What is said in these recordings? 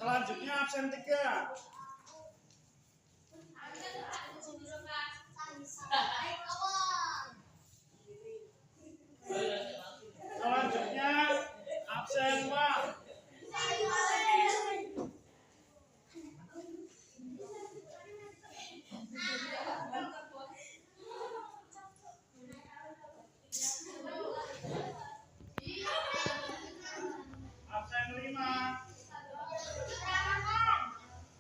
Selanjutnya absen 3. Selanjutnya absen 4. Absen 5.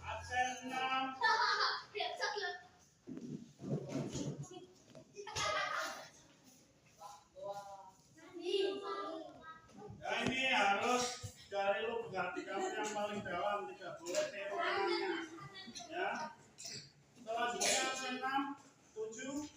Absen 6. Ya ini harus dari lubuk hati kamu yang paling dalam, tidak boleh tiru namanya. Ya. Selanjutnya absen 6, 7.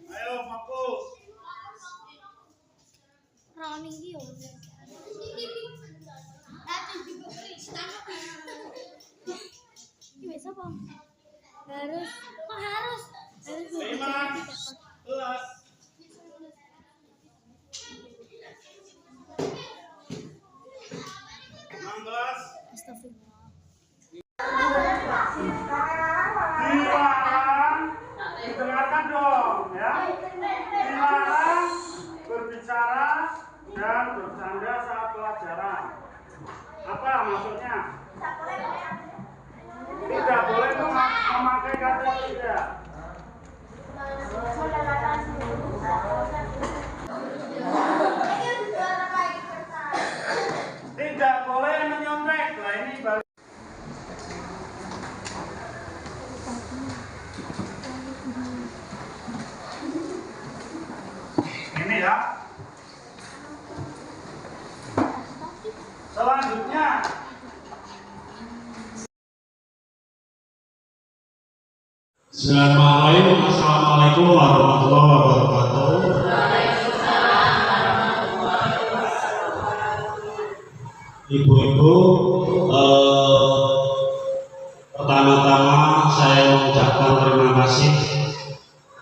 Ayo fokus. Harus 15. Dilarang, dengarkan dong ya. Dilarang berbicara dan bercanda saat pelajaran. Apa maksudnya? Tidak boleh memakai kata tidak. Tidak boleh menyontek. Nah ini baru. Ini ya. Selanjutnya Assalamualaikum warahmatullahi wabarakatuh. Ibu-ibu, pertama-tama saya mengucapkan terima kasih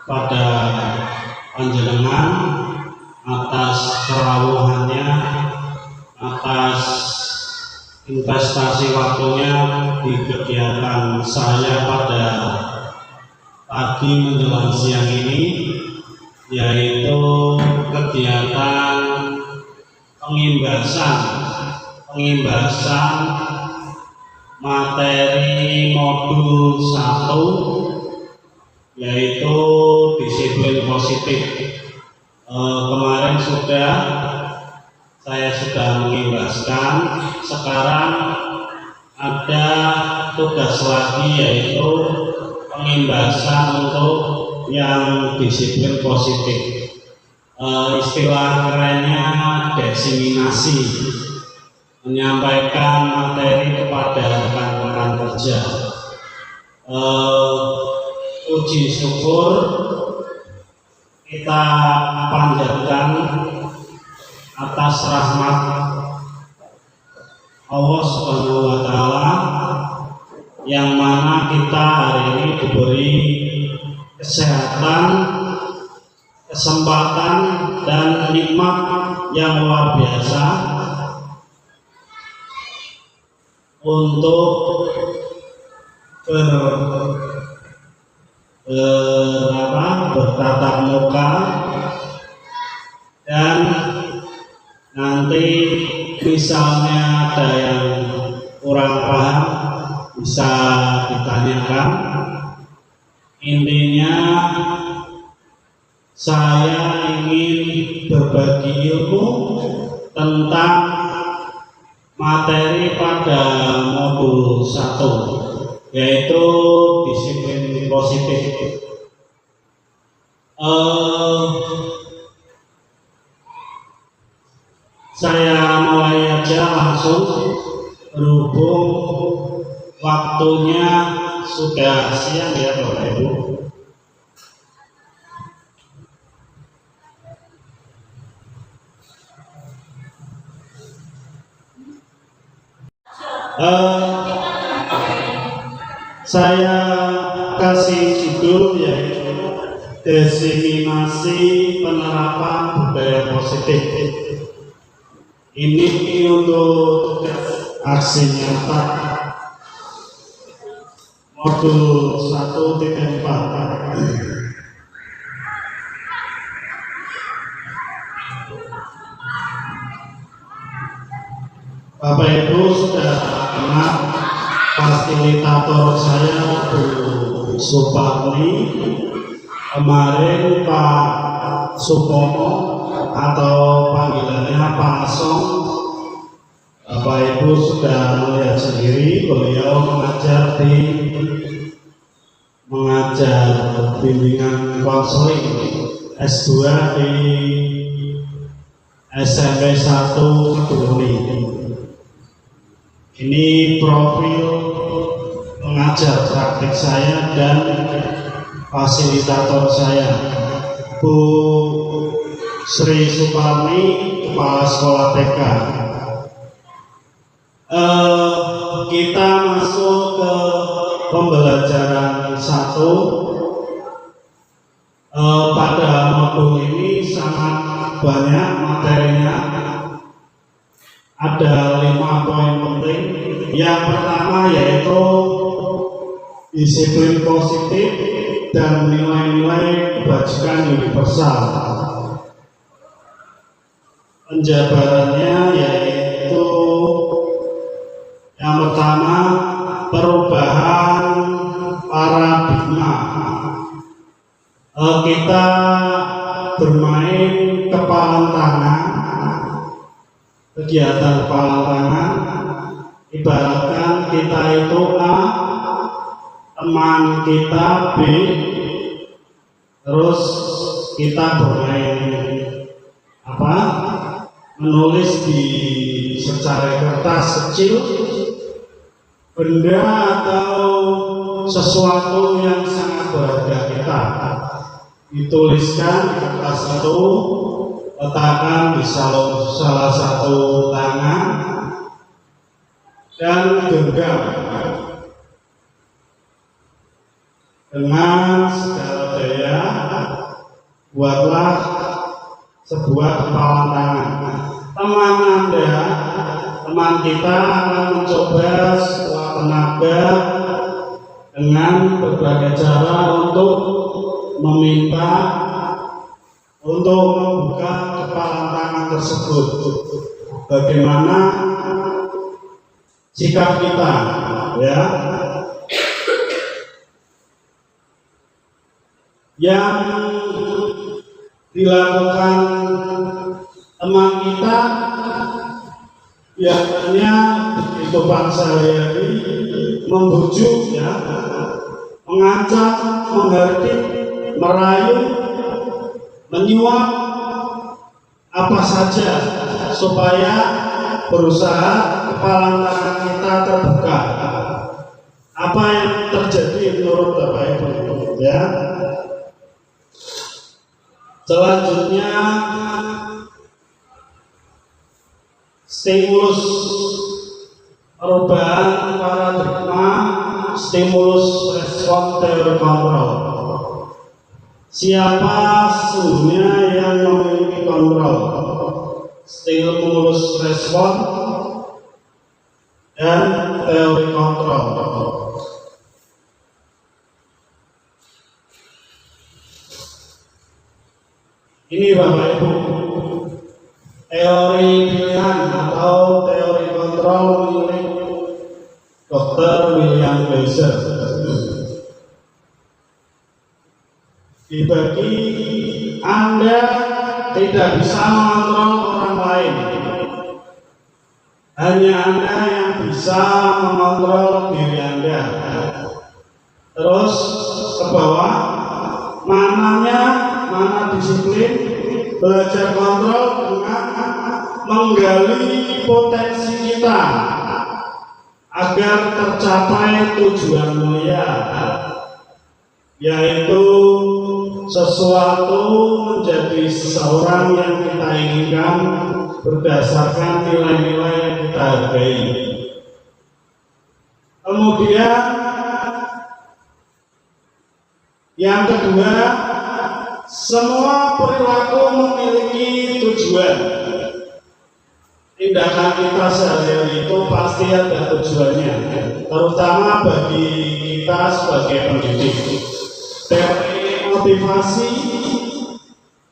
pada panjenengan atas kerawuhannya, atas investasi waktunya di kegiatan saya pada pagi menjelang siang ini, yaitu kegiatan pengimbasan materi modul 1, yaitu disiplin positif. Kemarin saya sudah mengimbaskan, sekarang ada tugas lagi, yaitu pengimbasan untuk yang disiplin positif. Istilah kerennya desiminasi, menyampaikan materi kepada rekan-rekan kerja. Puji syukur kita panjatkan atas rahmat Allah Subhanahu wa Ta'ala, yang mana kita hari ini diberi kesehatan, kesempatan, dan nikmat yang luar biasa untuk bertatap muka, dan nanti misalnya ada yang kurang paham bisa ditanyakan. Intinya saya ingin berbagi ilmu tentang materi pada modul 1 yaitu disiplin positif. Saya mulai aja langsung berhubung waktunya sudah siang ya Bapak Ibu. Saya kasih judul yaitu diseminasi penerapan budaya positif. Ini untuk aksi nyata modul 1.4. Bapak Ibu sudah kenal fasilitator saya Bu Suparni, kemarin Pak Supomo atau panggilannya Pak Song. Bapak Ibu sudah melihat sendiri beliau mengajar bimbingan konseling S2 di SMP 1 Keduri. Ini profil pengajar praktik saya dan fasilitator saya, Bu Sri Suparni, Kepala Sekolah TK. Kita masuk ke pembelajaran 1. Pada modul ini sangat banyak materinya. Ada 5 poin penting. Yang pertama yaitu disiplin positif dan nilai-nilai kebajikan universal. Penjabarannya yaitu yang pertama, perubahan paradigma. Kita bermain kepalan tangan, kegiatan kepalan tangan, ibaratkan kita itu A, teman kita B, terus kita bermain menulis di secari kertas kecil benda atau sesuatu yang sangat berharga kita, dituliskan di kertas itu, letakkan di salah satu tangan dan genggam dengan segala daya. Buatlah sebuah kepalan tangan. Teman kita akan mencoba sebuah tenaga dengan berbagai cara untuk meminta untuk membuka kepalan tangan tersebut. Bagaimana sikap kita, ya? Yang dilakukan teman kita biasanya kehidupan sehari-hari membujuk, ya, mengancam, menghardik, merayu, menyuap, apa saja supaya berusaha kepalan tangan kita terbuka. Apa yang terjadi menurut Bapak Ibu, ya? Selanjutnya, stimulus perubahan paradigma, stimulus respon teori kontrol. Siapa sesungguhnya yang memiliki kontrol? Stimulus respon dan teori kontrol. Ini Bapak Ibu, teori pilihan atau teori kontrol milik Dr. William Glasser. Dibagi Anda tidak bisa mengontrol orang lain. Hanya Anda yang bisa mengontrol diri Anda. Terus ke bawah, mana disiplin, belajar kontrol dengan menggali potensi kita agar tercapai tujuan mulia, yaitu sesuatu menjadi seseorang yang kita inginkan berdasarkan nilai-nilai yang kita hargai. Kemudian yang kedua, semua perilaku memiliki tujuan. Tindakan kita sehari-hari itu pasti ada tujuannya, terutama bagi kita sebagai pendidik. Teori motivasi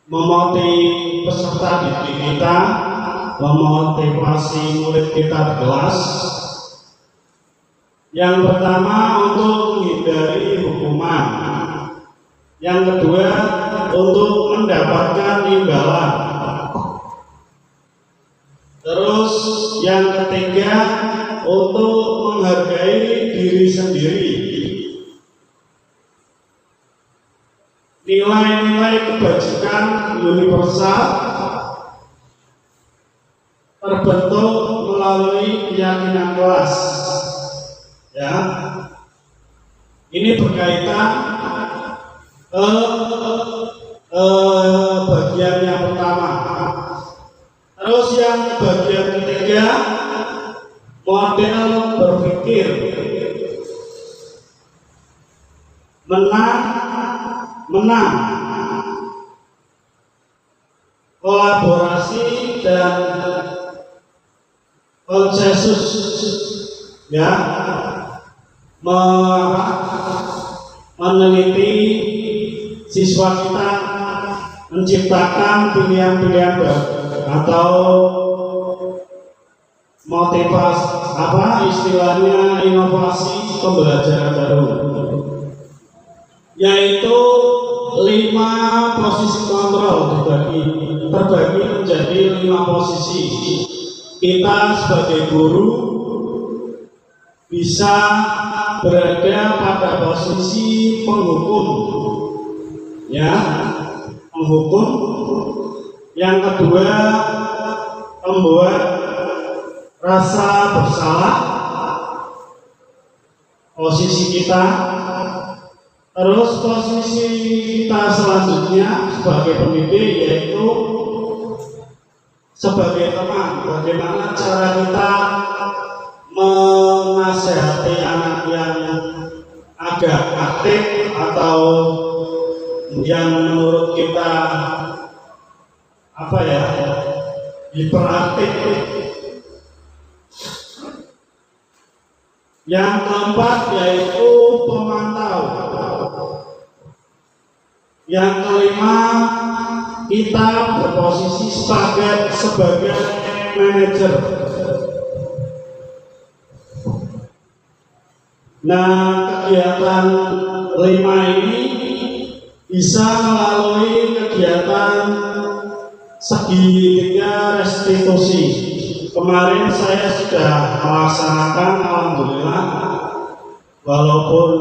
memotivasi peserta didik kita, memotivasi murid kita di kelas. Yang pertama untuk menghindari hukuman, yang kedua untuk mendapatkan imbalan, terus yang ketiga untuk menghargai diri sendiri. Nilai-nilai kebajikan universal terbentuk melalui keyakinan kelas. Ya, ini berkaitan bagian yang pertama. Terus yang bagian ketiga, model berpikir menang, kolaborasi dan konsensus, ya, meneliti siswa kita menciptakan pilihan-pilihan baru atau motivasi, istilahnya inovasi pembelajaran baru, yaitu 5 posisi kontrol terbagi menjadi 5 posisi. Kita sebagai guru bisa berada pada posisi penghukum, ya, penghukum. Yang kedua, membuat rasa bersalah, posisi kita. Terus posisi kita selanjutnya sebagai pendidik yaitu sebagai teman. Bagaimana cara kita menasehati anak yang agak aktif atau yang menurut kita hiperaktif. Yang keempat yaitu pemantau. Yang kelima, kita berposisi sebagai manajer. Nah, kegiatan 5 ini bisa melalui kegiatan segitiga restitusi. Kemarin saya sudah melaksanakan, alhamdulillah, walaupun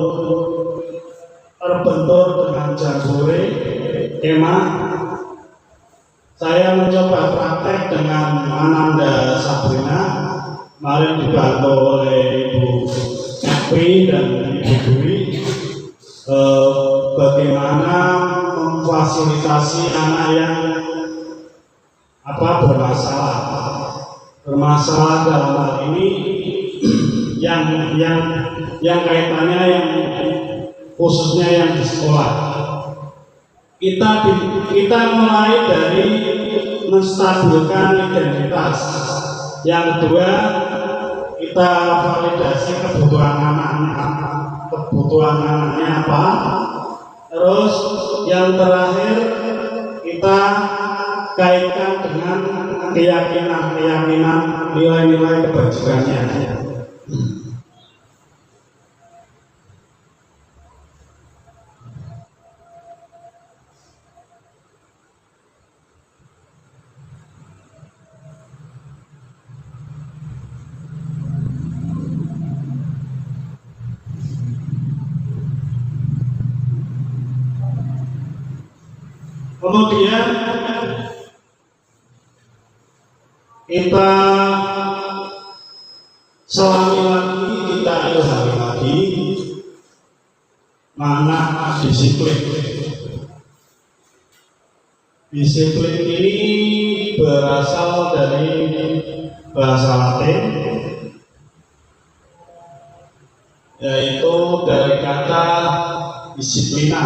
terbentur dengan jambore tema, saya mencoba praktek dengan Ananda Sabrina. Kemarin dibantu oleh Ibu Epri dan Ibu Dwi, bagaimana memfasilitasi anak yang bermasalah dalam hal ini yang kaitannya yang khususnya yang di sekolah. Kita mulai dari menstabilkan identitas. Yang kedua, kita validasi kebutuhan anaknya apa. Terus yang terakhir, kita kaitkan dengan keyakinan, nilai-nilai kebajikannya. Kemudian kita selami lagi, kita ilhami lagi makna disiplin. Disiplin ini berasal dari bahasa Latin, yaitu dari kata disiplina,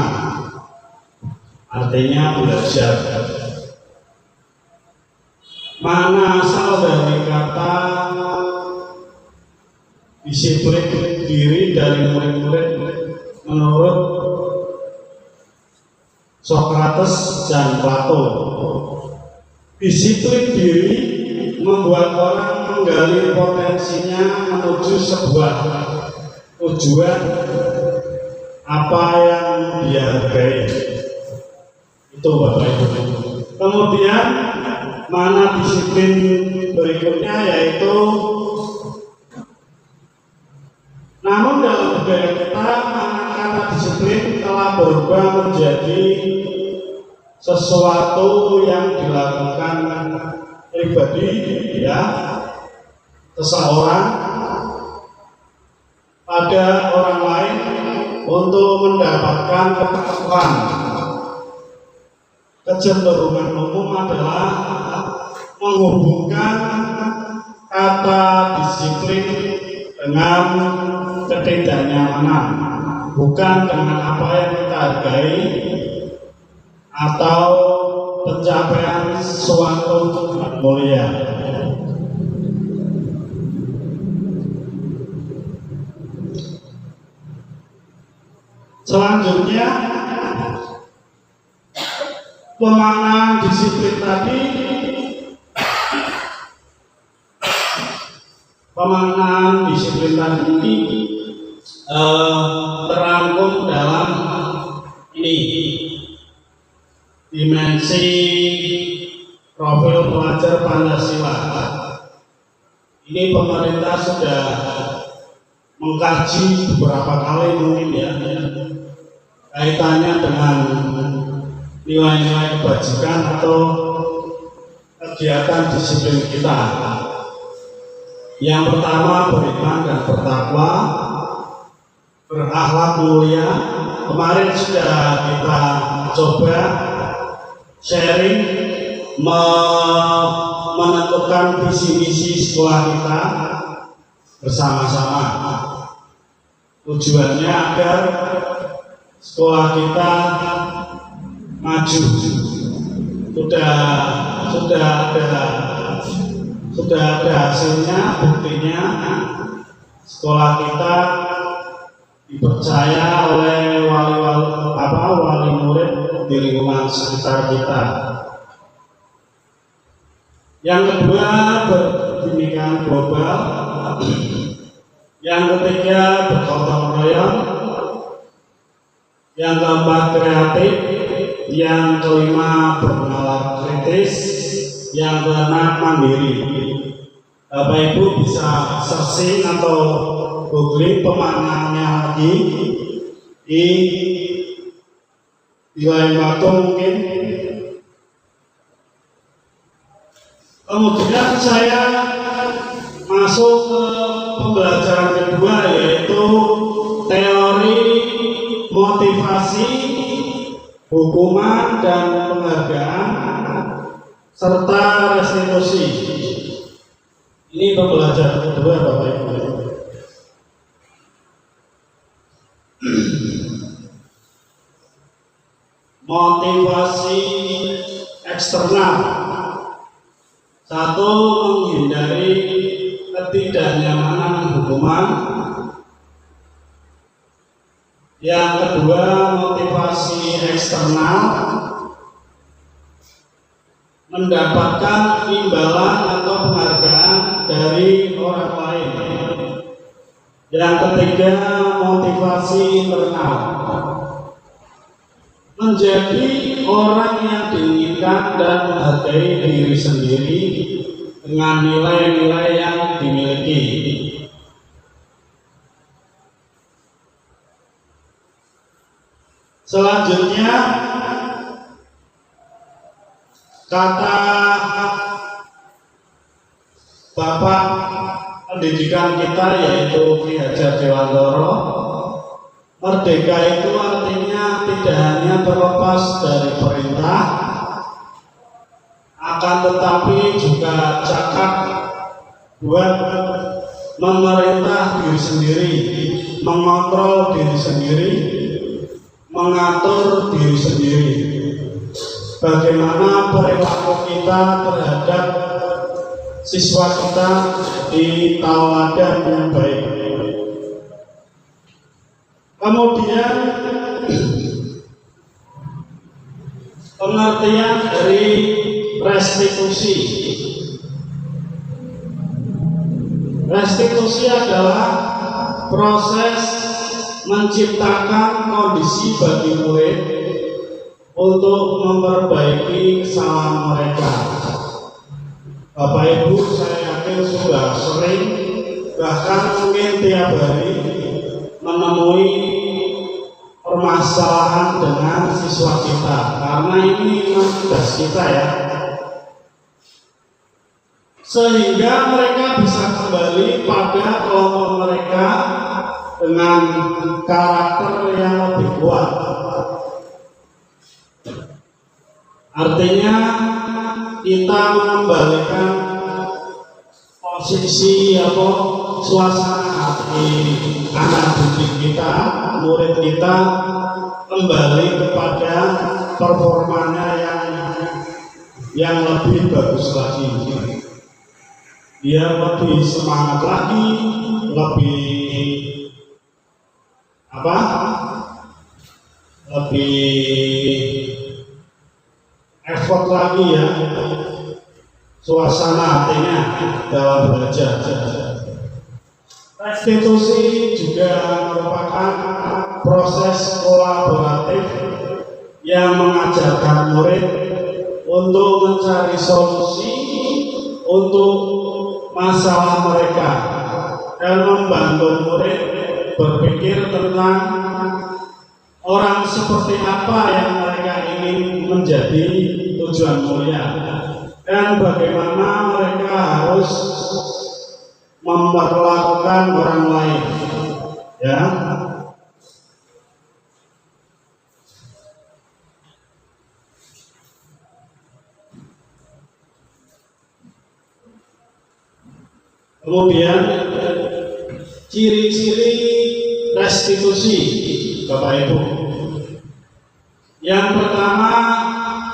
artinya belajar. Mana asal dari kata disiplin diri dari murid-murid menurut Sokrates dan Plato. Disiplin diri membuat orang menggali potensinya menuju sebuah tujuan apa yang dia hargai. Itu Bapak Ibu. Kemudian mana disiplin berikutnya yaitu, namun dalam budaya kita kata disiplin telah berubah menjadi sesuatu yang dilakukan pribadi, ya, seseorang pada orang lain untuk mendapatkan kepuasan. Kecenderungan umum adalah menghubungkan kata disiplin dengan ketidaknyamanan, bukan dengan apa yang kita hargai atau pencapaian suatu yang mulia. Selanjutnya, pemaknaan disiplin tadi, terangkum dalam ini, dimensi profil pelajar Pancasila. Ini pemerintah sudah mengkaji beberapa kali mungkin, ya, kaitannya dengan nilai-nilai kebajikan atau kegiatan disiplin kita. Yang pertama, beriman dan bertakwa, berakhlak mulia. Kemarin sudah kita coba sharing menentukan visi misi sekolah kita bersama-sama. Tujuannya agar sekolah kita maju. Sudah ada hasilnya, buktinya sekolah kita dipercaya oleh wali murid di lingkungan sekitar kita. Yang kedua, berpendidikan global. Yang ketiga, bergotong royong. Yang keempat, kreatif. Yang kelima, bernalar kritis. Yang keenam, mandiri. Bapak Ibu bisa searching atau googling pemaknaannya lagi di lain waktu mungkin. Kemudian saya masuk ke pembelajaran kedua, yaitu teori motivasi, hukuman dan penghargaan serta restitusi. Ini pembelajaran kedua, Bapak Ibu. Motivasi eksternal. Satu, menghindari ketidaknyamanan hukuman. Yang kedua, motivasi eksternal, mendapatkan imbalan atau penghargaan dari orang lain. Yang ketiga, motivasi internal, menjadi orang yang diinginkan dan menghargai diri sendiri dengan nilai-nilai yang dimiliki. Selanjutnya, kata Bapak pendidikan kita yaitu Ki Hajar Dewantara, merdeka itu artinya tidak hanya terlepas dari perintah, akan tetapi juga cakap buat memerintah diri sendiri, mengontrol diri sendiri, mengatur diri sendiri. Bagaimana perilaku kita terhadap siswa kita di tauladan yang baik. Kemudian pengertian dari restitusi. Restitusi adalah proses menciptakan kondisi bagi murid untuk memperbaiki kesalahan mereka. Bapak Ibu, saya yakin sudah sering, bahkan mungkin tiap hari menemui permasalahan dengan siswa kita, karena ini tugas kita ya, sehingga mereka bisa kembali pada kelompok mereka dengan karakter yang lebih kuat. Artinya kita mengembalikan posisi suasana hati anak didik kita, murid kita kembali kepada performanya yang lebih bagus lagi. Dia lebih semangat lagi, lebih effort lagi ya, suasana hatinya dalam belajar. Restitusi juga merupakan proses kolaboratif yang mengajarkan murid untuk mencari solusi untuk masalah mereka dan membantu murid berpikir tentang orang seperti apa yang mereka ingin menjadi tujuan mulia dan bagaimana mereka harus memperlakukan orang lain ya. Kemudian ciri-ciri restitusi Bapak Ibu. Yang pertama,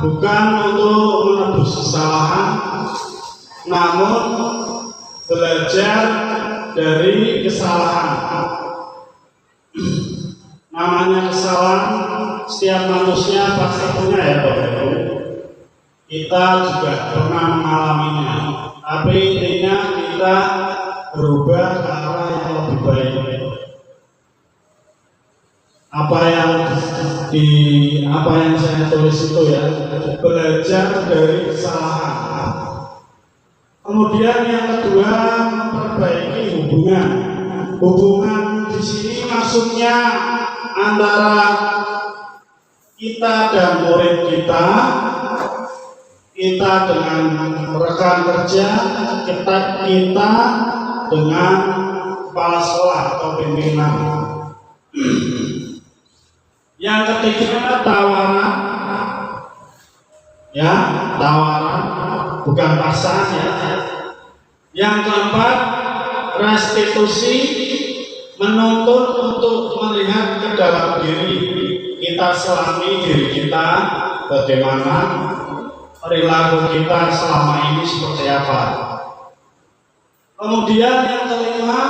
bukan untuk menebus kesalahan, namun belajar dari kesalahan. Namanya kesalahan, setiap manusia pasti punya ya Bapak Ibu. Kita juga pernah mengalaminya, tapi intinya kita berubah ke arah yang lebih baik. Apa yang saya tulis itu ya, belajar dari kesalahan. Kemudian yang kedua, memperbaiki hubungan. Hubungan di sini maksudnya antara kita dan murid kita dengan rekan kerja, kita dengan kepala sekolah atau pimpinan. Yang ketiga, tawaran, ya, tawaran, bukan paksaan ya. Yang keempat, restitusi, menuntut untuk melihat ke dalam diri kita, selami diri kita, bagaimana perilaku kita selama ini seperti apa. Kemudian yang kelima,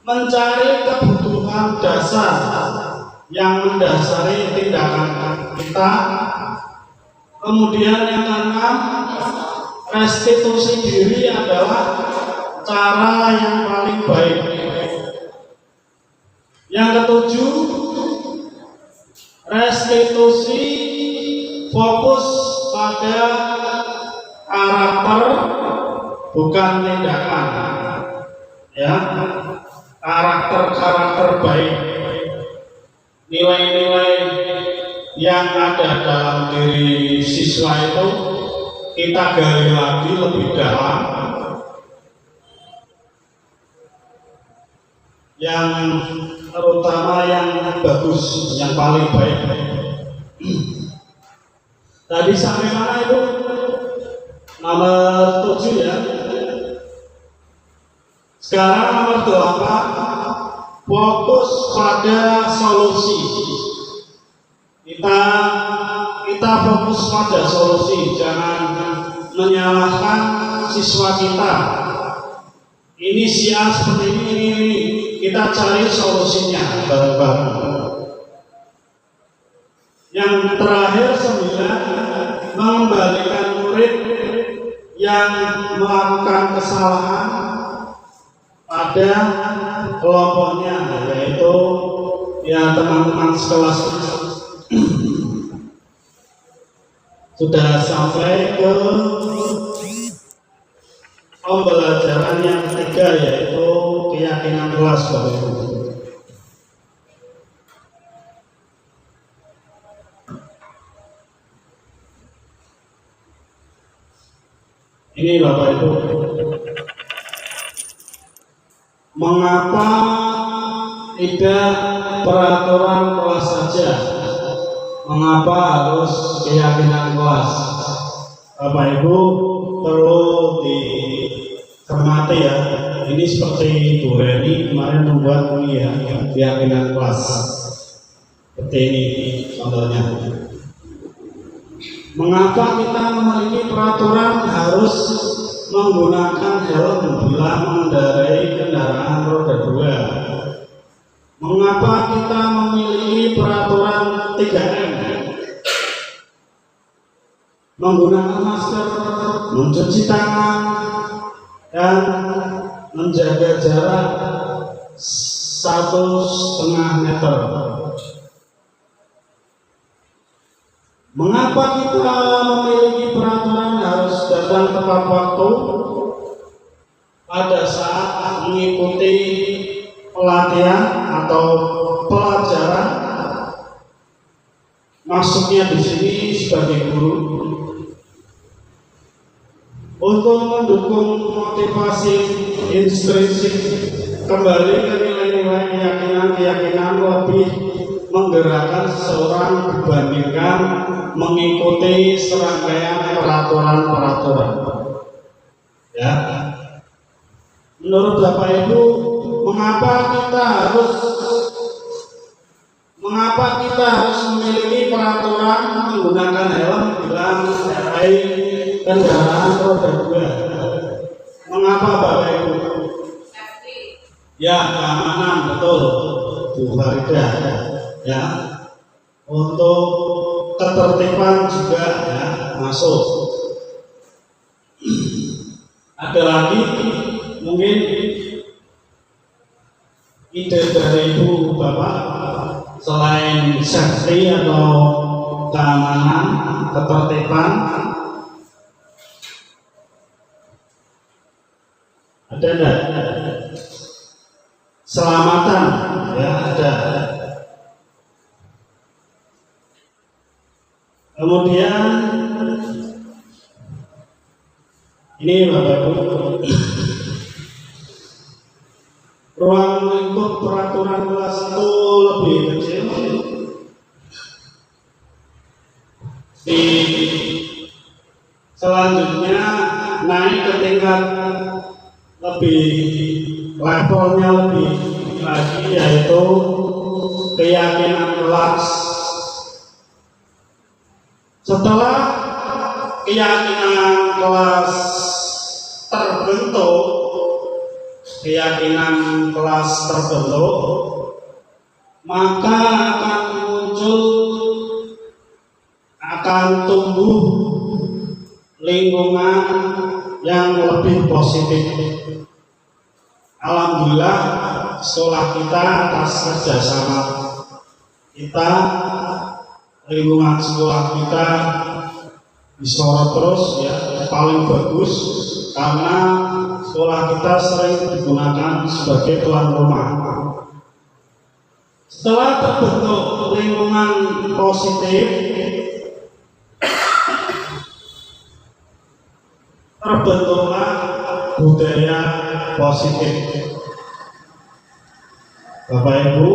mencari kebutuhan dasar yang mendasari tindakan kita. Kemudian yang keenam, restitusi diri adalah cara yang paling baik. Yang ketujuh, restitusi fokus pada karakter bukan tindakan, ya, karakter baik, nilai-nilai yang ada dalam diri siswa itu kita gali lagi lebih dalam, yang terutama yang bagus, yang paling baik. Tadi sampai mana itu? Nomor 7 ya. Sekarang nomor 8, fokus pada solusi. Kita fokus pada solusi, jangan menyalahkan siswa kita. Ini si A seperti ini. Kita cari solusinya bareng-bareng. Yang terakhir 9, mengembalikan murid yang melakukan kesalahan pada kelompoknya, yaitu ya teman-teman sekelas. Sudah sampai ke pembelajaran yang ketiga, yaitu keyakinan kelas, Bapak Ibu. Ini Bapak Ibu, mengapa tidak peraturan kelas saja? Mengapa harus keyakinan kelas? Bapak Ibu perlu dicermati ya. Ini seperti Bu Reni kemarin membuat ini ya, keyakinan kelas. Seperti ini contohnya. Mengapa kita memiliki peraturan harus menggunakan helm bila mengendarai kendaraan roda 2? Mengapa kita memiliki peraturan 3M? Menggunakan masker, mencuci tangan, dan menjaga jarak 1,5 meter. Mengapa kita memiliki peraturan harus datang tepat waktu pada saat mengikuti pelatihan atau pelajaran? Maksudnya di sini sebagai guru untuk mendukung motivasi intrinsik, kembali ke nilai-nilai keyakinan lebih menggerakkan seseorang dibandingkan mengikuti serangkaian peraturan-peraturan. Ya, menurut Bapak Ibu, mengapa kita harus memiliki peraturan menggunakan helm bila mengendarai kendaraan roda 2? Mengapa Bapak Ibu? Ya, keamanan, betul Bu Farida. Ya, untuk ketertiban juga ya masuk. Ada lagi mungkin ide dari Ibu Bapak selain safety atau keamanan, ketertiban, ada enggak? Selamatan ya ada. Kemudian ini Bapak Ibu, ruang lingkup peraturan kelas itu lebih kecil. Selanjutnya naik ke tingkat lebih, levelnya lebih lagi, yaitu keyakinan kelas. Setelah keyakinan kelas terbentuk, maka akan tumbuh lingkungan yang lebih positif. Alhamdulillah sekolah kita atas kerjasama kita, lingkungan sekolah kita disorot terus ya, paling bagus karena sekolah kita sering digunakan sebagai tuan rumah. Setelah terbentuk lingkungan positif, terbentuklah budaya positif. Bapak Ibu,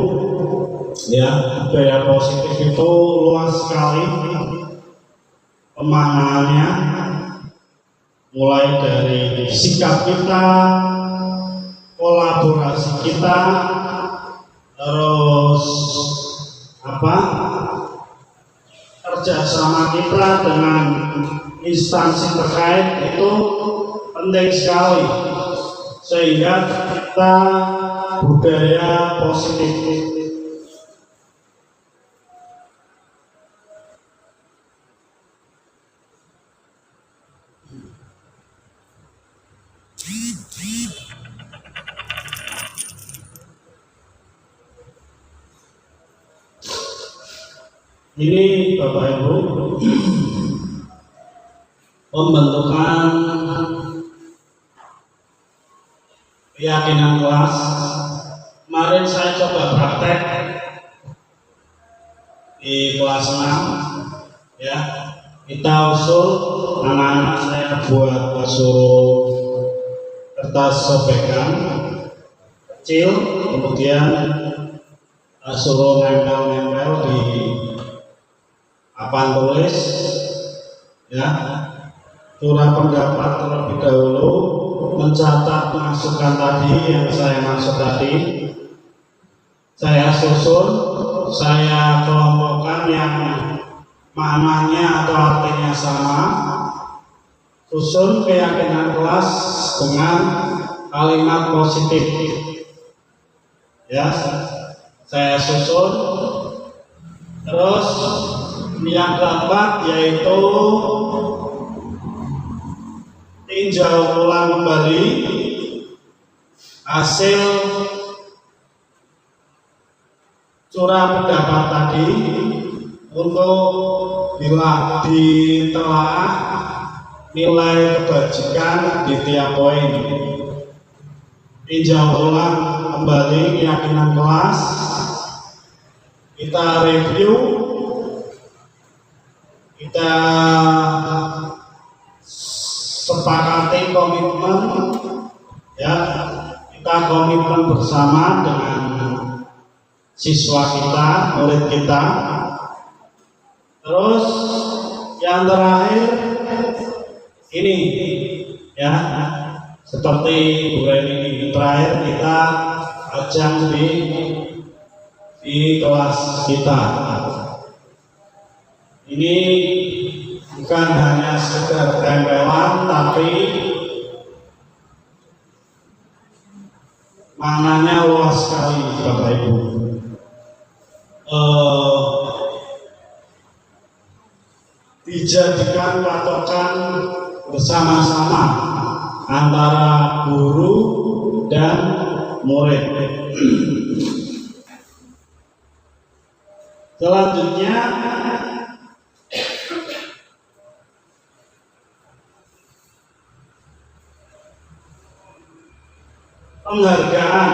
ya, budaya positif itu luas sekali pemaknaannya, mulai dari sikap kita, kolaborasi kita, terus kerjasama kita dengan instansi terkait itu penting sekali, sehingga kita budaya positif. Ini Bapak Ibu, pembentukan keyakinan kelas. Kemarin saya coba praktek di kelas 6, ya. Kita usul, anak-anak saya buat suruh kertas sobekan kecil, kemudian suruh nempel-nempel di papan tulis, ya, curah pendapat terlebih dahulu, mencatat masukan tadi yang saya maksud tadi, saya susun, saya kelompokkan yang maknanya atau artinya sama, susun keyakinan kelas dengan kalimat positif, ya, saya susun. Terus yang keempat yaitu tinjau ulang kembali hasil curah pendapat tadi untuk ditelaah nilai kebajikan di tiap poin. Tinjau ulang kembali keyakinan kelas, kita review, kita sepakati komitmen, ya, kita komitmen bersama dengan siswa kita, murid kita. Terus yang terakhir ini, ya, seperti Bu Reni, terakhir kita ajang di kelas kita. Ini bukan hanya sekedar tempelan, tapi maknanya luas sekali, Bapak Ibu. Dijadikan patokan bersama-sama antara guru dan murid. Selanjutnya penghargaan.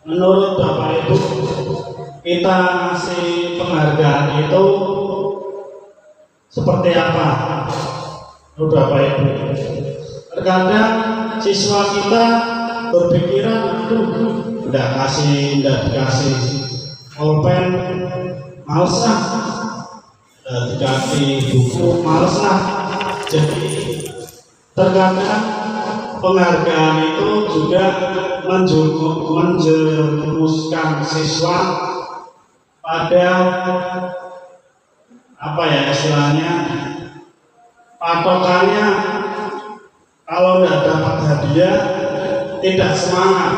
Menurut Bapak Ibu, kita ngasih penghargaan itu seperti apa? Menurut Bapak Ibu, terkadang siswa kita berpikiran, udah dikasih pulpen, males lah, udah dikasih buku, males lah. Jadi terkadang penghargaan itu juga menjerumuskan siswa pada apa ya istilahnya, patokannya kalau tidak dapat hadiah tidak semangat,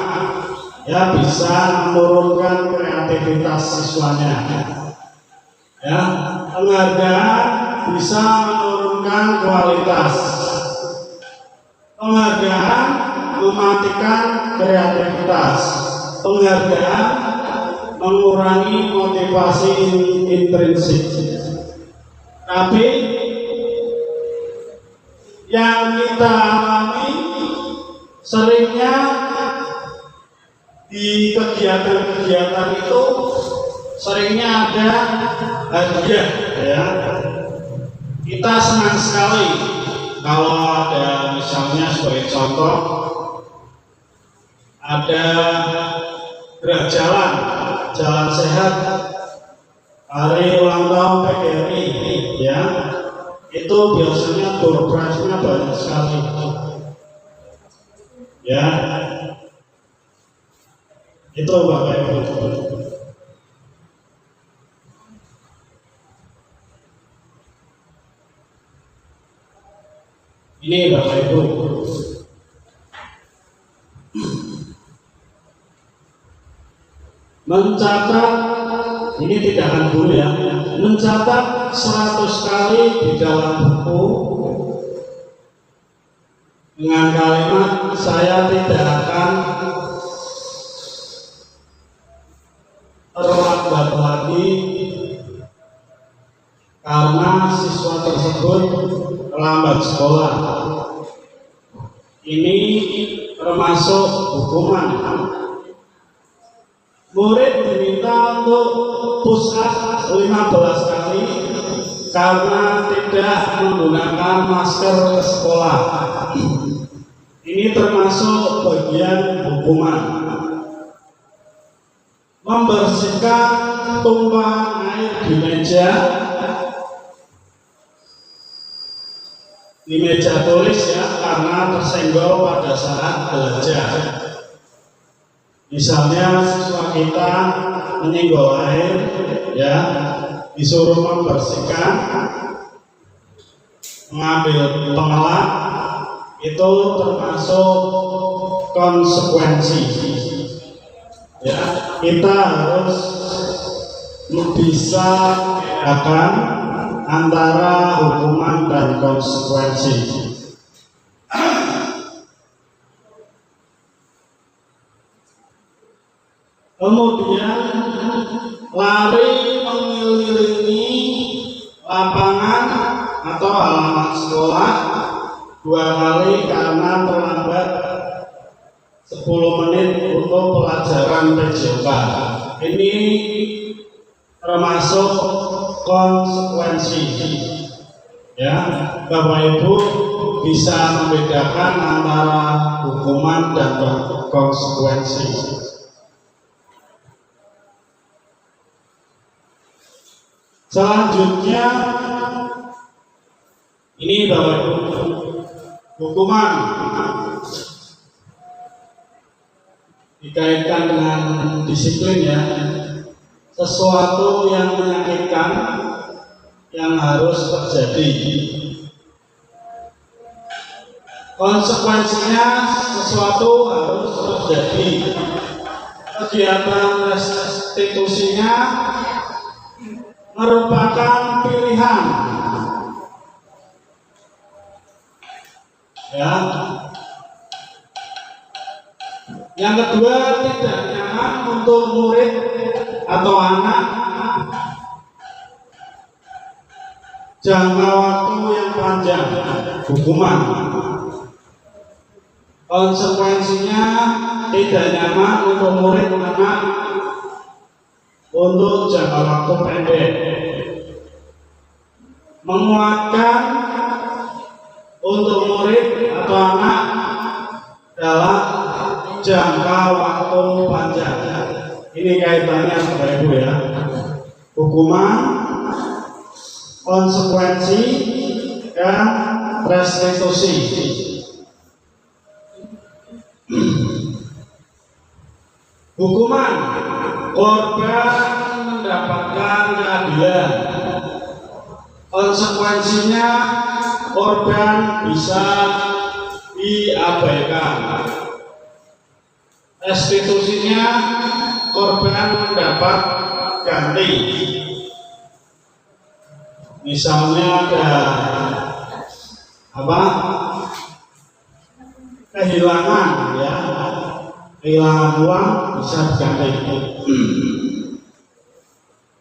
ya, bisa menurunkan kreativitas siswanya, ya. Penghargaan bisa menurunkan kualitas, penghargaan mematikan kreativitas, penghargaan mengurangi motivasi intrinsik. Tapi yang kita alami seringnya di kegiatan-kegiatan itu seringnya ada hadiah, ya. Kita senang sekali kalau ada misalnya sebagai contoh ada gerak jalan sehat hari ulang tahun PGRI ya, itu biasanya door prize-nya banyak sekali ya, itu Bapak Ibu. Ini Bapak Ibu, mencatat, ini tidak akan dulu ya, mencatat 100 kali di dalam buku dengan kalimat saya tidak akan terlambat lagi karena siswa tersebut terlambat sekolah. Ini termasuk hukuman. Murid diminta untuk push up 15 kali karena tidak menggunakan masker ke sekolah. Ini termasuk bagian hukuman. Membersihkan tumpahan air di meja tulis ya, karena tersenggol pada saat belajar. Misalnya siswa kita menyenggol air ya, disuruh membersihkan, mengambil pengelap, itu termasuk konsekuensi ya. Kita harus bisa membedakan antara hukuman dan konsekuensi. Kemudian lari mengelilingi lapangan atau halaman sekolah 2 kali karena terlambat 10 menit untuk pelajaran PJK. Ini termasuk konsekuensi ya. Bapak Ibu bisa membedakan antara hukuman dan konsekuensi. Selanjutnya ini Bapak Ibu, hukuman dikaitkan dengan disiplin ya, sesuatu yang menyakitkan yang harus terjadi. Konsekuensinya sesuatu harus terjadi. Kegiatan restitusinya merupakan pilihan ya. Yang kedua, tidak nyaman untuk murid atau anak, jangka waktu yang panjang, hukuman. Konsekuensinya tidak nyaman untuk murid anak untuk jangka waktu pendek. Menguatkan untuk murid atau anak dalam jangka waktu panjang. Ini kaitannya Bapak Ibu ya. Hukuman, konsekuensi, dan restitusi. Hukuman, korban mendapatkan keadilan. Konsekuensinya korban bisa diabaikan. Restitusinya korban mendapat ganti. Misalnya ada kehilangan ya, kehilangan uang bisa diganti.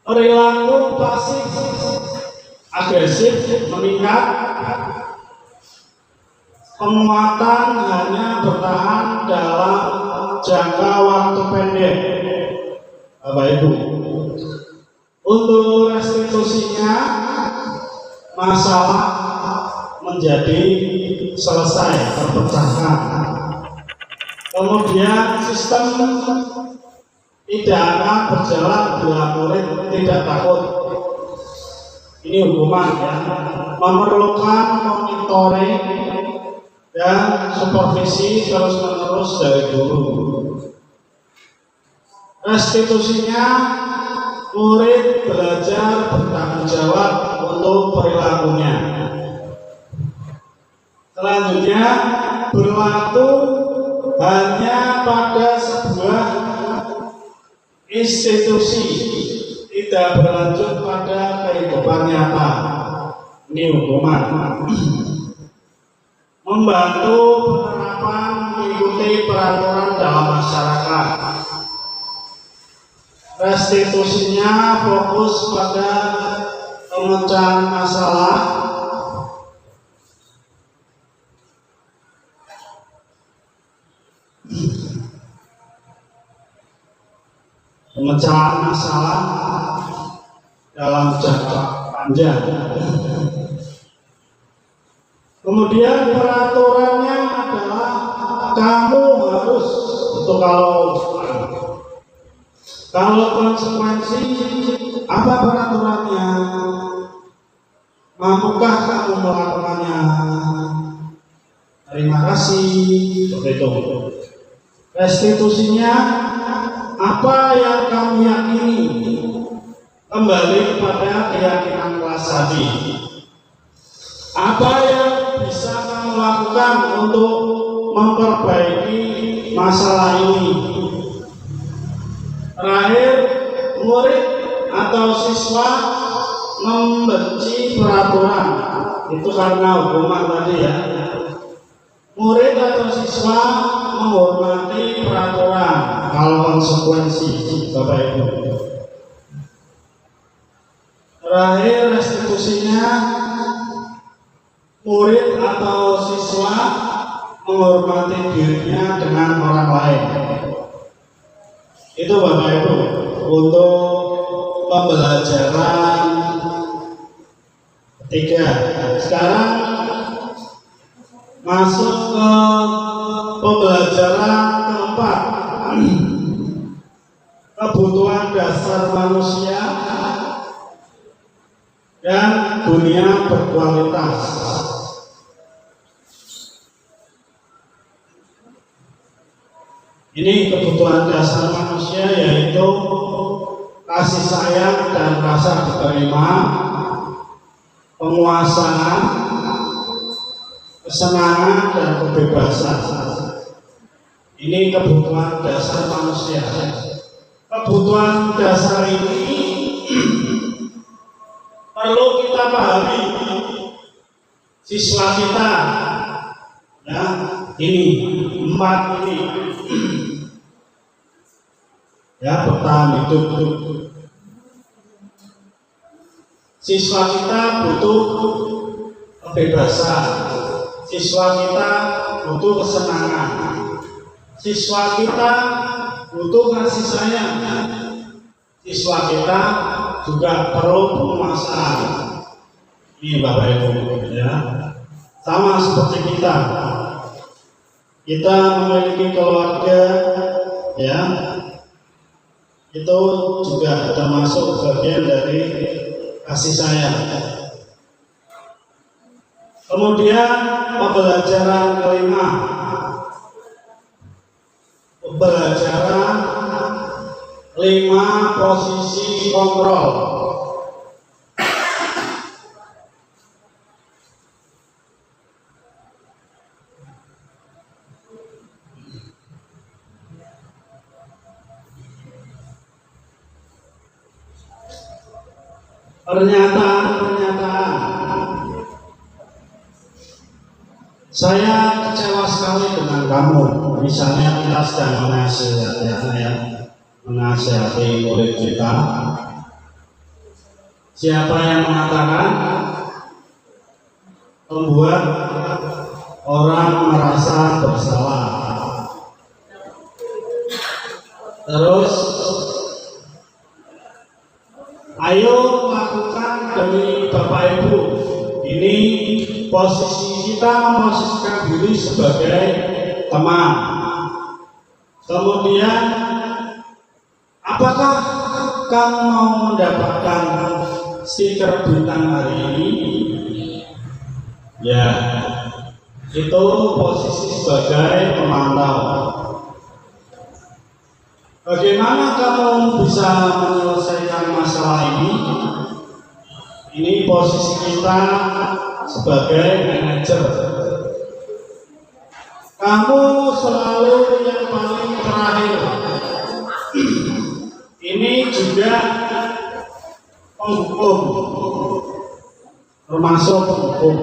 Perilaku pasif agresif meningkat. Penguatan hanya bertahan dalam jangka waktu pendek. Bapak Ibu, untuk restitusinya masalah menjadi selesai terpecahkan. Kemudian sistem tidak akan berjalan bila murid tidak takut. Ini hukuman ya, memerlukan monitoring dan supervisi terus-menerus dari guru. Restitusinya, murid belajar bertanggung jawab untuk perilakunya. Selanjutnya, berlaku hanya pada sebuah institusi, tidak berlanjut pada kehidupan nyata. Ini hukuman. Membantu penerapan mengikuti peraturan dalam masyarakat. Restitusinya fokus pada pemecahan masalah, dalam jangka panjang. Kemudian peraturannya adalah kamu harus itu kalau konsekuensi apa peraturannya? Mampukah kamu melakukannya? Terima kasih. Seperti itu. Restitusinya apa yang kamu yakini? Kembali kepada keyakinan kelas tadi. Apa yang bisa kamu lakukan untuk memperbaiki masalah ini? Terakhir, murid atau siswa membenci peraturan. Itu karena hukuman tadi ya. Murid atau siswa menghormati peraturan kalau konsekuensi, Bapak Ibu. Terakhir, restitusinya, murid atau siswa menghormati dirinya dengan orang lain. Itu Bapak Ibu untuk pembelajaran ketiga. Sekarang masuk ke pembelajaran keempat. Kebutuhan dasar manusia dan dunia berkualitas. Ini kebutuhan dasar manusia, yaitu kasih sayang dan rasa diterima, penguasaan, kesenangan dan kebebasan. Ini kebutuhan dasar manusia. Kebutuhan dasar ini perlu kita pahami. Siswa kita, ya, ini 4 ini. Ya, bertahan hidup. Siswa kita butuh kebebasan. Siswa kita butuh kesenangan. Siswa kita butuh kasih sayang. Siswa kita juga perlu penguasaan. Ini Bapak Ibu ya. Sama seperti kita. Kita memiliki keluarga ya. Itu juga termasuk bagian dari kasih sayang. Kemudian pembelajaran kelima, pembelajaran 5 posisi kontrol. Pernyataan. Saya kecewa sekali dengan kamu. Misalnya kita sedang menasihati murid kita. Siapa yang mengatakan? Membuat orang merasa bersalah. Terus, ayo lakukan demi Bapak Ibu. Ini posisi kita memposisikan diri sebagai teman. Kemudian, apakah kamu mau mendapatkan stiker bintang hari ini? Ya, itu posisi sebagai pemantau. Bagaimana kamu bisa menyelesaikan masalah ini? Ini posisi kita sebagai manajer. Kamu selalu yang paling terakhir. Ini juga penghukum, termasuk penghukum.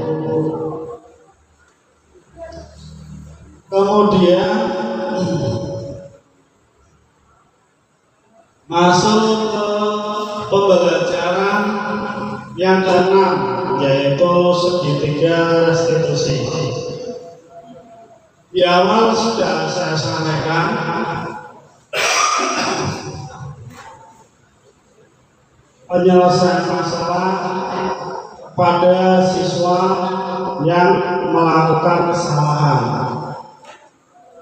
Kemudian masuk ke pembelajaran yang keenam, yaitu segitiga restitusi. Di awal sudah saya sampaikan penyelesaian masalah pada siswa yang melakukan kesalahan.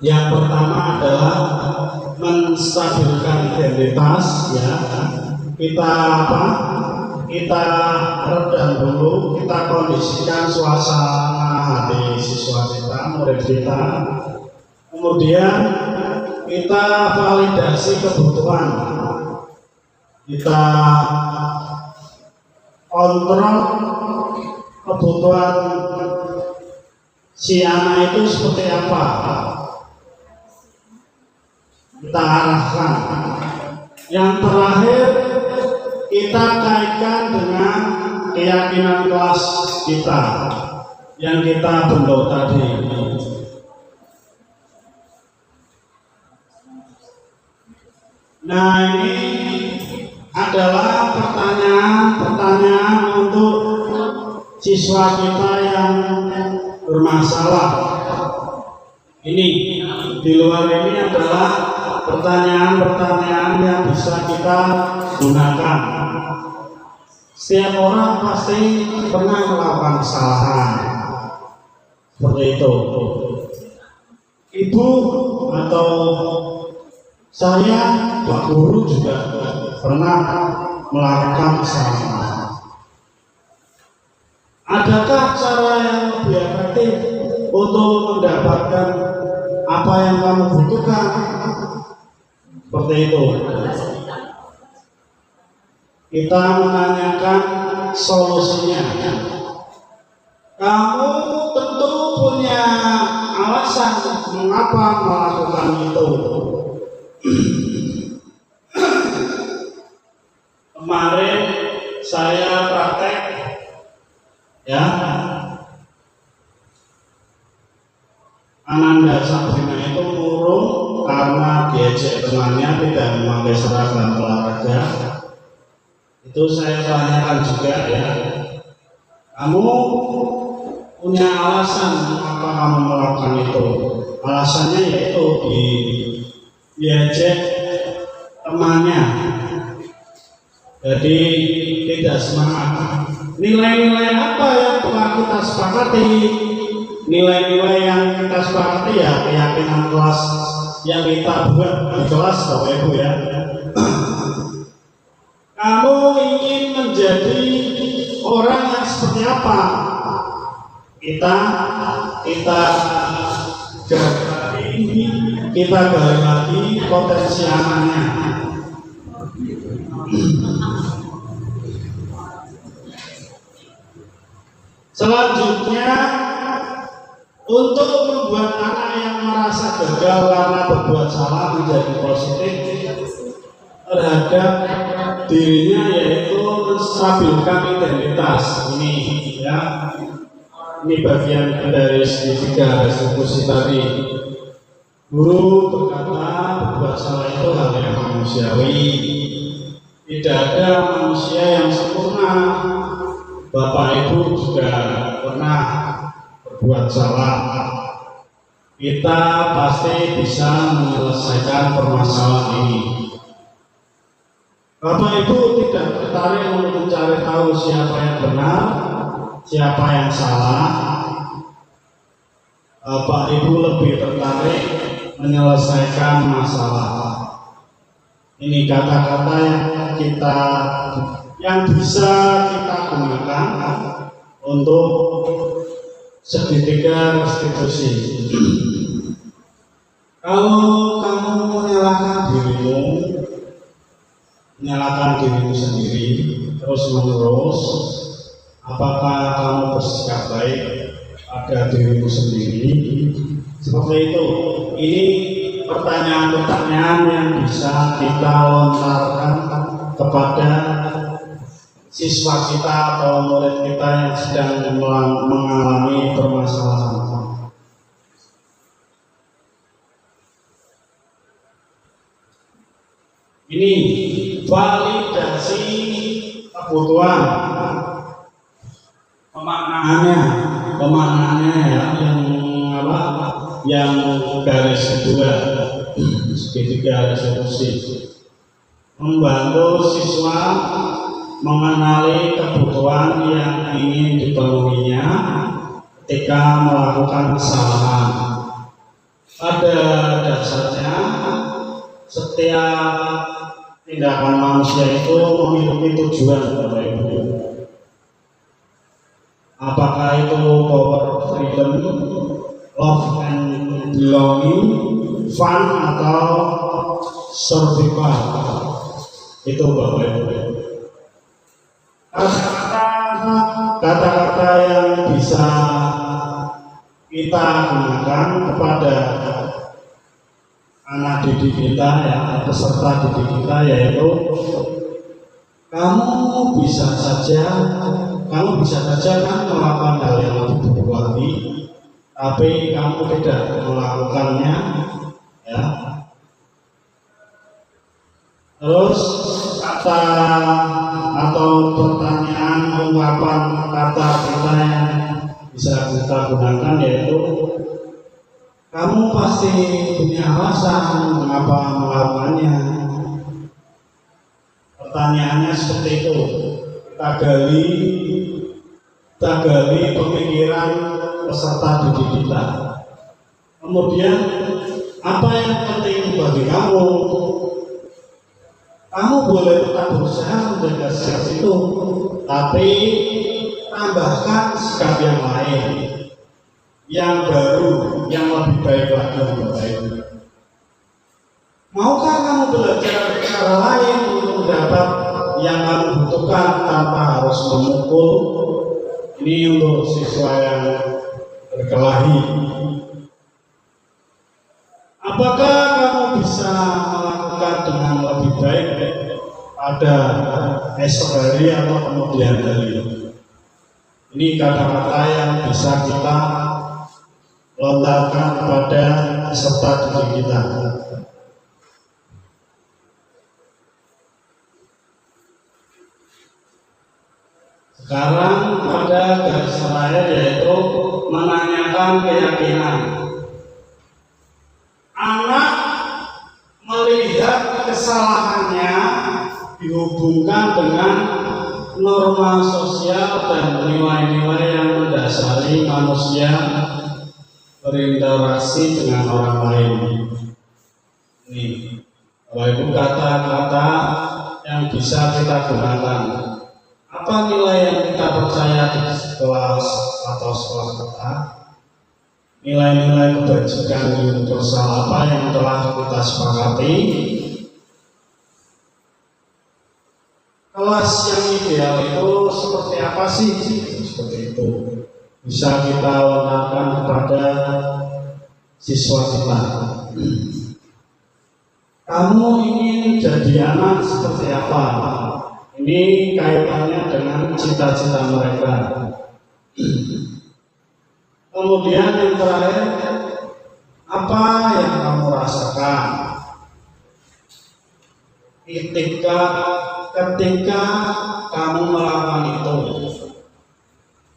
Yang pertama adalah menstabilkan identitas, ya. Kita redam dulu, kita kondisikan suasana hati siswa kita, murid kita. Kemudian kita validasi kebutuhan, kita kontrol kebutuhan si anak itu seperti apa, kita arahkan. Yang terakhir, kita kaitkan dengan keyakinan kelas kita yang kita bentuk tadi. Nah, ini adalah pertanyaan-pertanyaan untuk siswa kita yang bermasalah. Ini di luar ini adalah pertanyaan-pertanyaan yang bisa kita gunakan. Setiap orang pasti pernah melakukan kesalahan seperti itu. Ibu atau saya, Pak Guru juga pernah melakukan kesalahan. Adakah cara yang lebih efektif untuk mendapatkan apa yang kamu butuhkan? Seperti itu. Kita menanyakan solusinya. Kamu tentu punya alasan mengapa melakukan itu. Kemarin saya praktek, ya, Ananda Sabrina itu murung karena diajak temannya tidak memakai seragam olahraga. Itu saya tanyakan juga, ya, kamu punya alasan mengapa kamu melakukan itu? Alasannya yaitu diajak temannya, jadi tidak semangat. Nilai-nilai apa yang telah kita sepakati? Nilai-nilai yang kita sepakati, ya, keyakinan kelas yang kita buat di kelas, Bapak Ibu, ya. Kamu ingin menjadi orang yang seperti apa? Kita gali lagi potensi anaknya. Selanjutnya, untuk membuat anak yang merasa gagal karena berbuat salah menjadi positif terhadap dirinya, yaitu menstabilkan identitas. Ini, ya, ini bagian dari segitiga restitusi tadi. Guru berkata berbuat salah itu hal yang manusiawi. Tidak ada manusia yang sempurna. Bapak Ibu juga pernah berbuat salah. Kita pasti bisa menyelesaikan permasalahan ini. Bapak Ibu tidak tertarik untuk mencari tahu siapa yang benar, siapa yang salah, Bapak Ibu lebih tertarik menyelesaikan masalah. Ini kata-kata yang bisa kita gunakan untuk segitiga restitusi. Kalau kamu menyalahkan dirimu sendiri terus menerus, apakah kamu bersikap baik pada dirimu sendiri? Seperti itu. Ini pertanyaan-pertanyaan yang bisa kita lontarkan kepada siswa kita atau murid kita yang sedang mengalami permasalahan. Ini validasi kebutuhan, pemaknaannya ya, yang garis kedua, segitiga restitusi, membantu siswa mengenali kebutuhan yang ingin dipenuhinya ketika melakukan kesalahan. Pada dasarnya setiap tindakan manusia itu memiliki tujuan, Bapak Ibu. Apakah itu power, freedom, love and belonging, fun, atau survival? Itu Bapak Ibu. Kata-kata yang bisa kita gunakan kepada anak didik kita, ya, peserta didik kita, yaitu kamu bisa saja kan melakukan hal yang lebih buruk lagi, tapi kamu tidak melakukannya, ya. Terus kata atau pertanyaan, ungkapan kata kita yang bisa kita gunakan yaitu kamu pasti punya alasan mengapa melakukannya. Pertanyaannya seperti itu. Kita gali pemikiran peserta didik kita. Kemudian apa yang penting bagi kamu? Kamu boleh tetap berusaha menjaga sikap itu, tapi tambahkan sikap yang lain, yang baru, yang lebih baik lagi, Bapak Ibu. Maukah kamu belajar cara lain untuk mendapat yang kamu butuhkan tanpa harus memukul? Ini untuk siswa yang berkelahi. Apakah kamu bisa melakukan dengan lebih baik pada esok hari atau kemudian hari? Ini kata-kata yang bisa kita lontarkan kepada peserta didik kita. Sekarang pada garis terakhir yaitu menanyakan keyakinan. Anak melihat kesalahannya dihubungkan dengan norma sosial dan nilai-nilai yang mendasari manusia berinteraksi dengan orang lain. Ini Bapak Ibu, kata-kata yang bisa kita gunakan. Apa nilai yang kita percaya di kelas atau sekolah kita? Nilai-nilai kebajikan universal apa yang telah kita sepakati? Kelas yang ideal itu seperti apa sih? Seperti itu. Bisa kita lontarkan kepada siswa kita. Kamu ingin jadi anak seperti apa? Ini kaitannya dengan cita-cita mereka. Kemudian yang terakhir, apa yang kamu rasakan ketika kamu melakukan itu?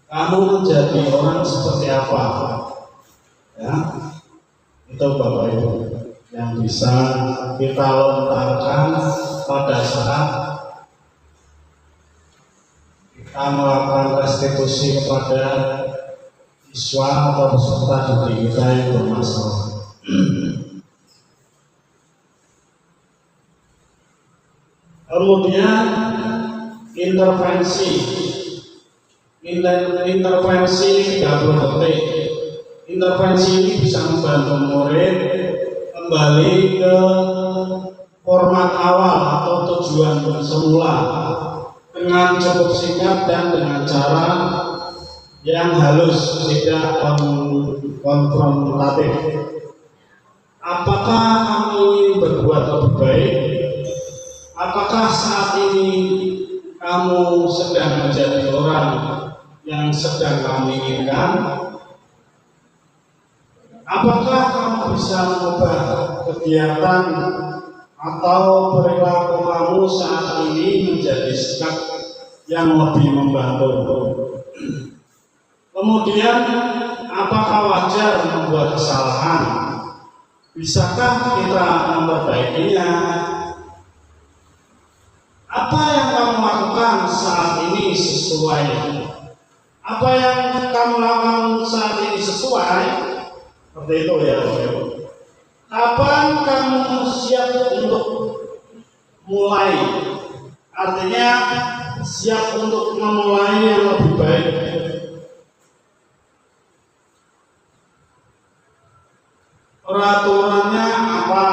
Kamu menjadi orang seperti apa? Ya, itu Bapak Ibu yang bisa kita lontarkan pada saat kita melakukan restitusi kepada siswa atau peserta didik kita yang bermasalah. Kemudian intervensi 30 detik. Intervensi ini bisa membantu murid kembali ke format awal atau tujuan semula dengan cukup singkat dan dengan cara yang halus, tidak konfrontatif. Apakah kamu ingin berbuat lebih baik? Apakah saat ini kamu sedang menjadi orang yang sedang kamu inginkan? Apakah kamu bisa mengubah kegiatan atau perilaku kamu saat ini menjadi sikap yang lebih membantu? Kemudian, apakah wajar membuat kesalahan? Bisakah kita memperbaikinya? Apa yang kamu lakukan saat ini sesuai? Apa yang kamu lakukan saat ini sesuai? Seperti itu ya. Kapan kamu siap untuk mulai? Artinya siap untuk memulai yang lebih baik. Peraturannya apa?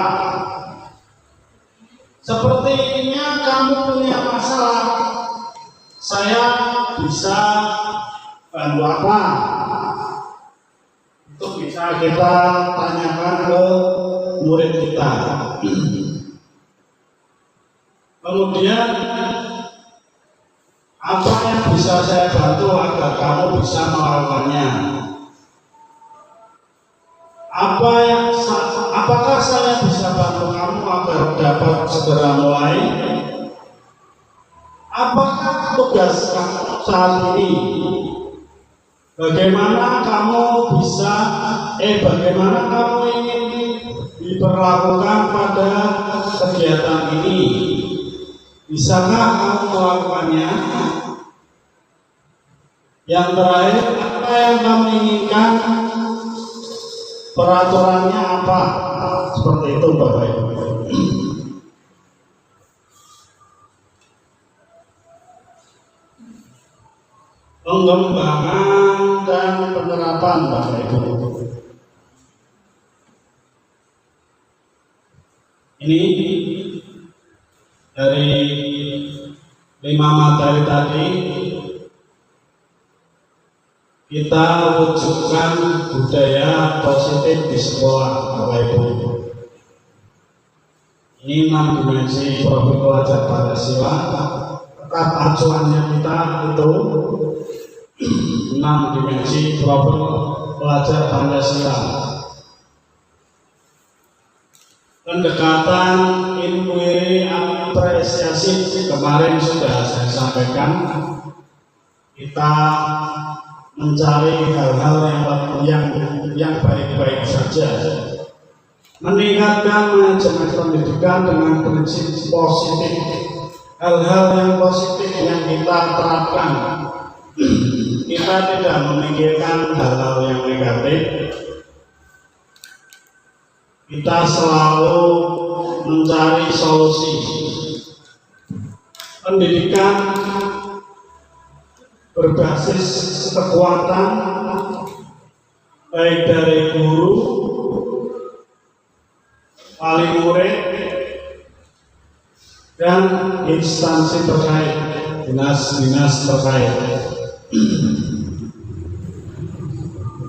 Sepertinya kamu punya masalah. Saya bisa bantu apa? Itu bisa kita tanyakan ke murid kita. Kemudian apa yang bisa saya bantu agar kamu bisa melakukannya? Apakah saya bisa bantu kamu agar dapat segera mulai? Apakah tugas kamu saat ini? Bagaimana kamu ingin diperlakukan pada kegiatan ini? Bisakah kamu melakukannya? Yang terakhir, apa yang kamu inginkan? Peraturannya apa? Seperti itu Bapak Ibu. Pengembangan dan penerapan Bapak Ibu. Ini dari 5 materi tadi kita wujudkan budaya positif di sekolah Bapak Ibu. Ini 6 dimensi profil pelajar Pancasila. Tetap acuannya kita itu 6 dimensi profil pelajar Pancasila. Pendekatan inquiry apresiasi kemarin sudah saya sampaikan. Kita mencari hal-hal yang baik-baik saja, meningkatkan manajemen pendidikan dengan prinsip positif, hal-hal yang positif yang kita terapkan. Kita tidak memikirkan hal-hal yang negatif. Kita selalu mencari solusi. Pendidikan berbasis kekuatan baik dari guru, wali murid, dan instansi terkait, dinas-dinas terkait.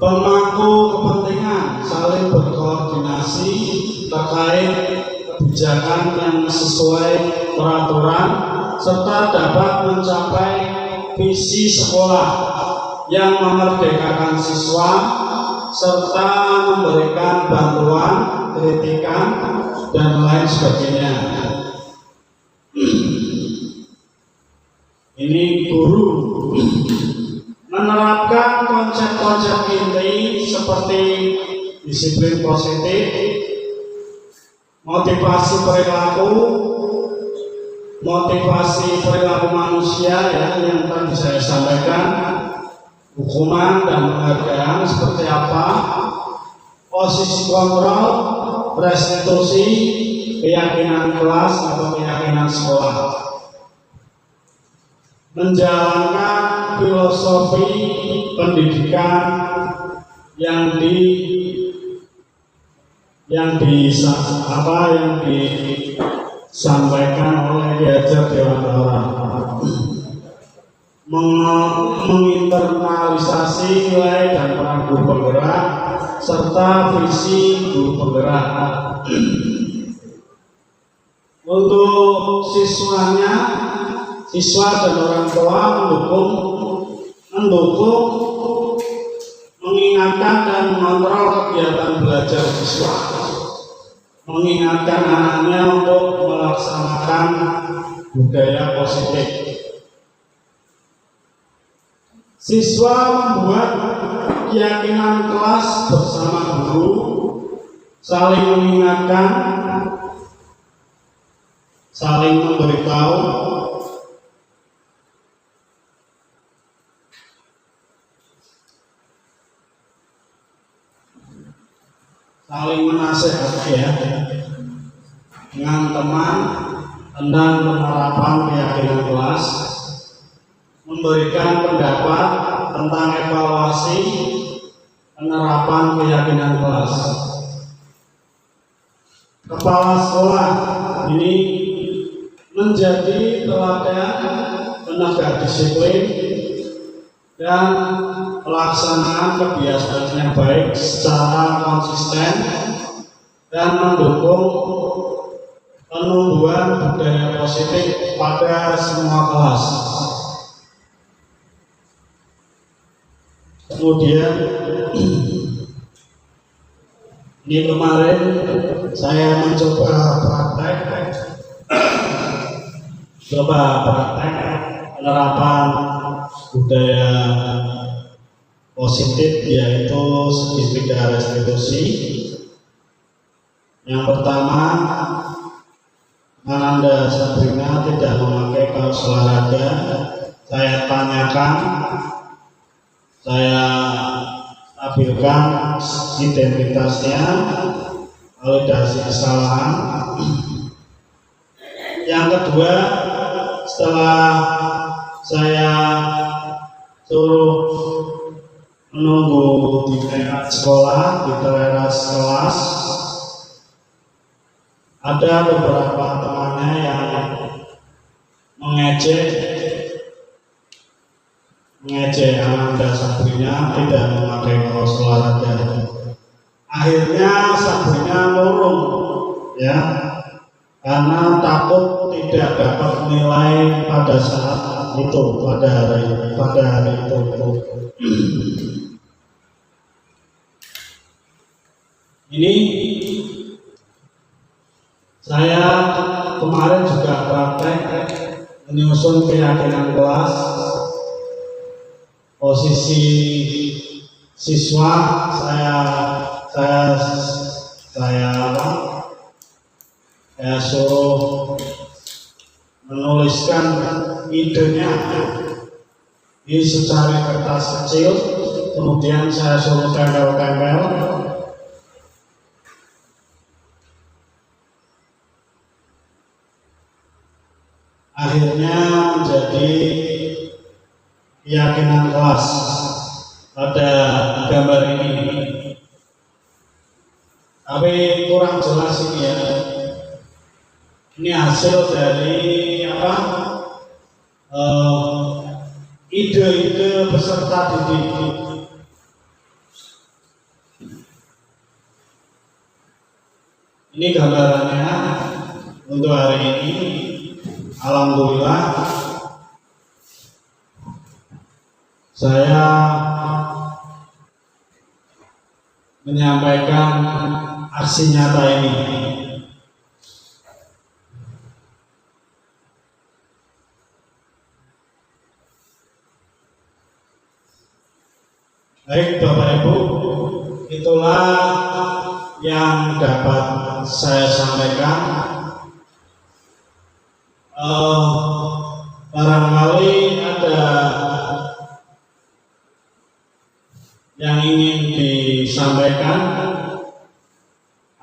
Pemangku kepentingan saling berkoordinasi terkait kebijakan yang sesuai peraturan serta dapat mencapai visi sekolah yang memerdekakan siswa serta memberikan bantuan, kritikan, dan lain sebagainya. Ini guru menerapkan konsep-konsep inti seperti disiplin positif, motivasi perilaku manusia ya, yang tadi saya sampaikan, hukuman dan penghargaan seperti apa, posisi kontrol, restitusi, keyakinan kelas atau keyakinan sekolah, menjalankan filosofi pendidikan yang disampaikan oleh diajar Dewan Orang, menginternalisasi nilai dan peran guru penggerak serta visi guru penggerak. Untuk siswa dan orang tua mendukung, mengingatkan dan mengontrol kegiatan belajar siswa, mengingatkan anaknya untuk melaksanakan budaya positif. Siswa membuat keyakinan kelas bersama guru, saling mengingatkan, saling memberitahu, saling menasehati dengan teman tentang penerapan keyakinan kelas, memberikan pendapat tentang evaluasi penerapan keyakinan kelas. Kepala sekolah ini menjadi teladan penegak disiplin dan pelaksanaan kebiasaan yang baik secara konsisten dan mendukung penumbuhan budaya positif pada semua kelas. Kemudian ini kemarin saya mencoba praktek penerapan budaya positif, yaitu segitiga restitusi. Yang pertama, Ananda Sabrina tidak memakai kaos olahraga. Saya tanyakan, saya tampilkan identitasnya, validasi kesalahan. Yang kedua, setelah saya suruh menunggu di teras sekolah, di teras kelas, ada beberapa temannya yang mengejek Ananda Sabrina tidak memakai kaos olahraga. Akhirnya Sabrina murung, karena takut tidak dapat nilai pada saat itu, pada hari itu. Ini saya kemarin juga praktek menyusun keyakinan kelas, posisi siswa saya suruh menuliskan idenya di secari kertas kecil, kemudian saya suruh tempel-tempel. Akhirnya menjadi keyakinan kelas pada gambar ini. Tapi kurang jelas ini ya. Ini hasil dari ide-ide peserta didik. Ini gambarannya untuk hari ini. Alhamdulillah saya menyampaikan aksi nyata ini. Baik Bapak Ibu, itulah yang dapat saya sampaikan. Barangkali ada yang ingin disampaikan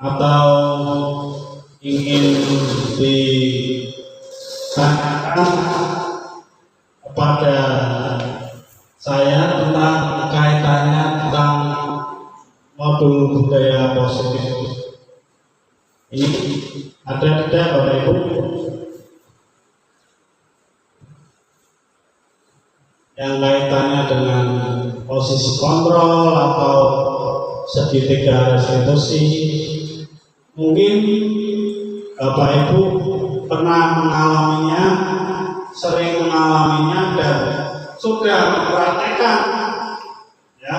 atau ingin ditanyakan kepada saya tentang kaitannya tentang modul budaya positif ini ada tidak Bapak Ibu? Yang kaitannya dengan posisi kontrol atau segitiga restitusi, mungkin Bapak Ibu pernah mengalaminya, sering mengalaminya dan sudah mempraktekkan, ya,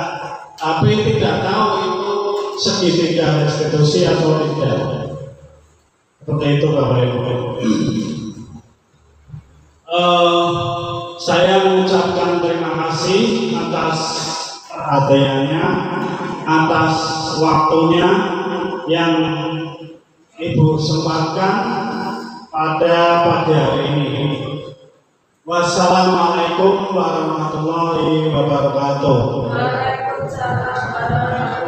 tapi tidak tahu itu segitiga restitusi atau tidak. Seperti itu Bapak Ibu. Saya mengucapkan terima kasih atas perhatiannya, atas waktunya yang Ibu sempatkan pada pagi hari ini. Wassalamualaikum warahmatullahi wabarakatuh. Waalaikumsalam warahmatullahi wabarakatuh.